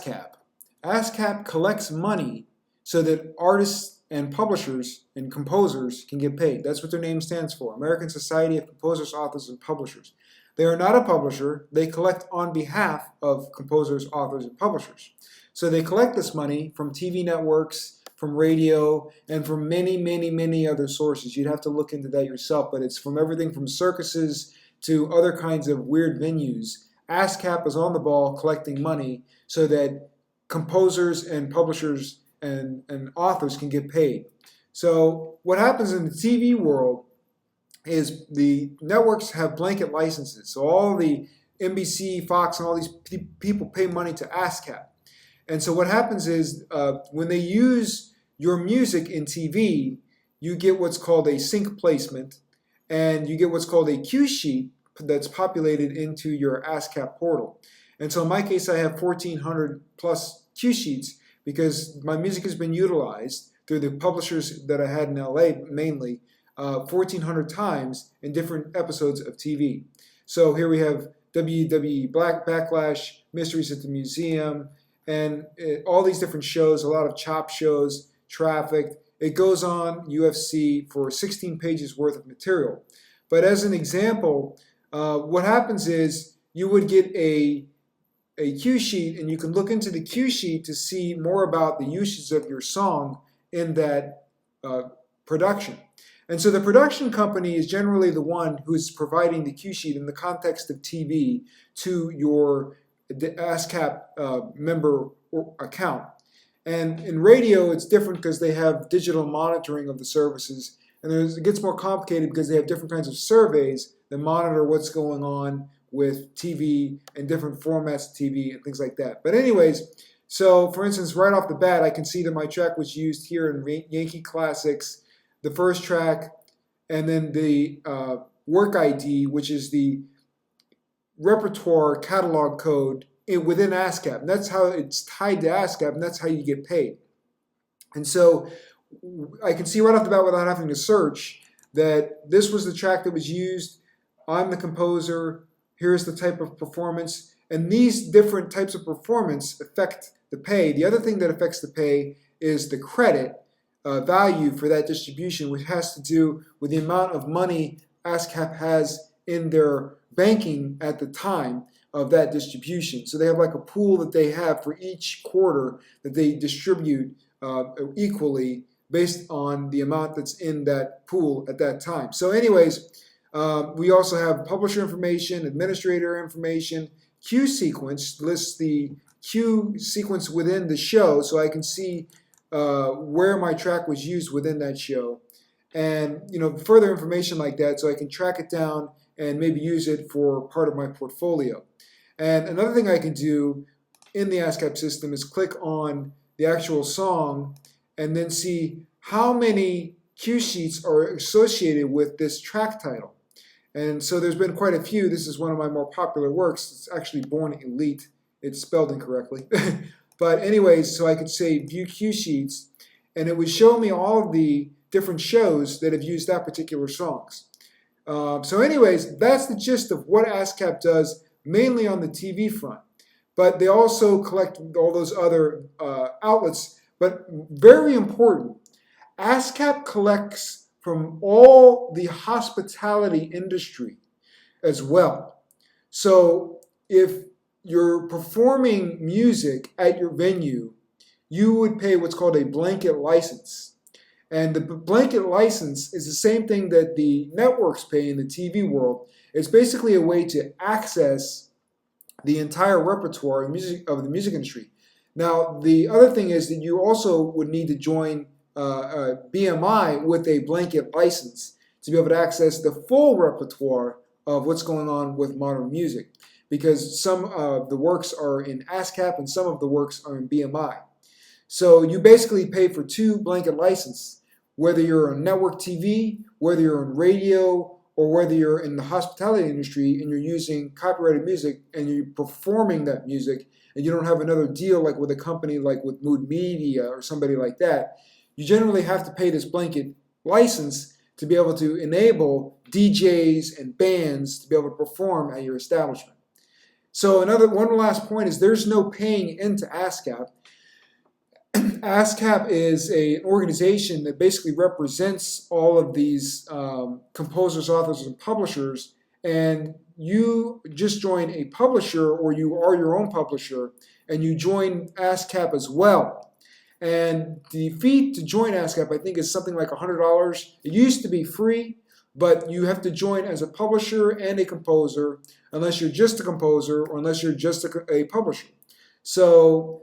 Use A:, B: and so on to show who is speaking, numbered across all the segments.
A: ASCAP. ASCAP collects money so that artists and publishers and composers can get paid. That's what their name stands for, American Society of Composers, Authors, and Publishers. They are not a publisher. They collect on behalf of composers, authors, and publishers. So they collect this money from TV networks, from radio, and from many other sources. You'd have to look into that yourself, but it's from everything from circuses to other kinds of weird venues. ASCAP is on the ball collecting money so that composers and publishers and authors can get paid. So what happens in the TV world is the networks have blanket licenses. So all the NBC, Fox, and all these people pay money to ASCAP. And so what happens is when they use your music in TV, you get what's called a sync placement, and you get what's called a cue sheet that's populated into your ASCAP portal. And so in my case, I have 1,400 plus cue sheets because my music has been utilized through the publishers that I had in LA mainly 1,400 times in different episodes of TV. So here we have WWE Backlash, Mysteries at the Museum, and all these different shows, a lot of chop shows, Trafficked. It goes on UFC for 16 pages worth of material. But as an example, what happens is you would get a cue sheet, and you can look into the cue sheet to see more about the usage of your song in that production. And so the production company is generally the one who's providing the cue sheet in the context of TV to your ASCAP member account. And in radio, it's different because they have digital monitoring of the services. And it gets more complicated because they have different kinds of surveys that monitor what's going on with TV and different formats of TV and things like that. But anyways, so for instance, right off the bat, I can see that my track was used here in Yankee Classics, the first track, and then the work ID, which is the repertoire catalog code within ASCAP. And that's how it's tied to ASCAP, and that's how you get paid. And so I can see right off the bat without having to search that this was the track that was used. I'm the composer. Here's the type of performance. And these different types of performance affect the pay. The other thing that affects the pay is the credit value for that distribution, which has to do with the amount of money ASCAP has in their banking at the time of that distribution. So they have like a pool that they have for each quarter that they distribute equally based on the amount that's in that pool at that time. So anyways, we also have publisher information, administrator information, cue sequence lists the cue sequence within the show so I can see where my track was used within that show. And further information like that so I can track it down and maybe use it for part of my portfolio. And another thing I can do in the ASCAP system is click on the actual song and then see how many cue sheets are associated with this track title. And so there's been quite a few. This is one of my more popular works. It's actually Born Elite. It's spelled incorrectly. But anyways, so I could say view cue sheets, and it would show me all of the different shows that have used that particular songs. So anyways, that's the gist of what ASCAP does, mainly on the TV front. But they also collect all those other outlets. But very important, ASCAP collects from all the hospitality industry as well. So if you're performing music at your venue, you would pay what's called a blanket license. And the blanket license is the same thing that the networks pay in the TV world. It's basically a way to access the entire repertoire of the music industry. Now, the other thing is that you also would need to join BMI with a blanket license to be able to access the full repertoire of what's going on with modern music, because some of the works are in ASCAP and some of the works are in BMI. So you basically pay for two blanket licenses, whether you're on network TV, whether you're on radio, or whether you're in the hospitality industry and you're using copyrighted music and you're performing that music and you don't have another deal like with a company like with Mood Media or somebody like that. You generally have to pay this blanket license to be able to enable DJs and bands to be able to perform at your establishment. So one last point is there's no paying into ASCAP. ASCAP is an organization that basically represents all of these composers, authors, and publishers, and you just join a publisher or you are your own publisher, and you join ASCAP as well. And the fee to join ASCAP, I think, is something like $100. It used to be free, but you have to join as a publisher and a composer, unless you're just a composer or unless you're just a publisher. So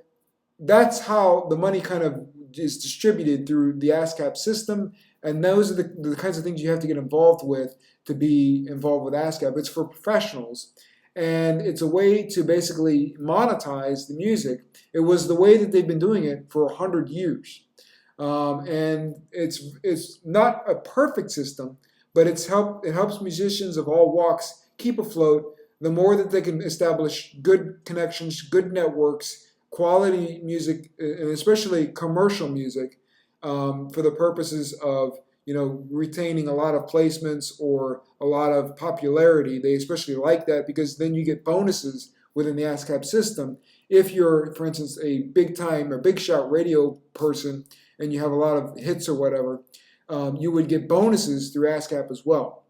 A: that's how the money kind of is distributed through the ASCAP system, and those are the kinds of things you have to get involved with to be involved with ASCAP. It's for professionals, and it's a way to basically monetize the music. It was the way that they've been doing it for 100 years, and it's not a perfect system, but it helps musicians of all walks keep afloat. The more that they can establish good connections, good networks, quality music, and especially commercial music, for the purposes of retaining a lot of placements or a lot of popularity. They especially like that because then you get bonuses within the ASCAP system. If you're, for instance, a big time or big shot radio person and you have a lot of hits or whatever, you would get bonuses through ASCAP as well.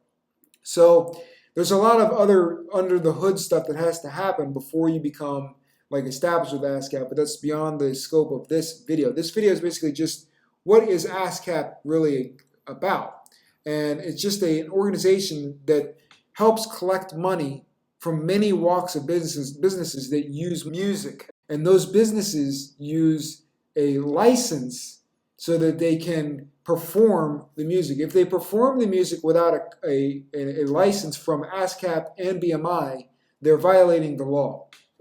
A: So there's a lot of other under the hood stuff that has to happen before you become like established with ASCAP, but that's beyond the scope of this video. This video is basically just what is ASCAP really about, and it's just an organization that helps collect money from many walks of businesses that use music, and those businesses use a license so that they can perform the music. If they perform the music without a license from ASCAP and BMI, they're violating the law.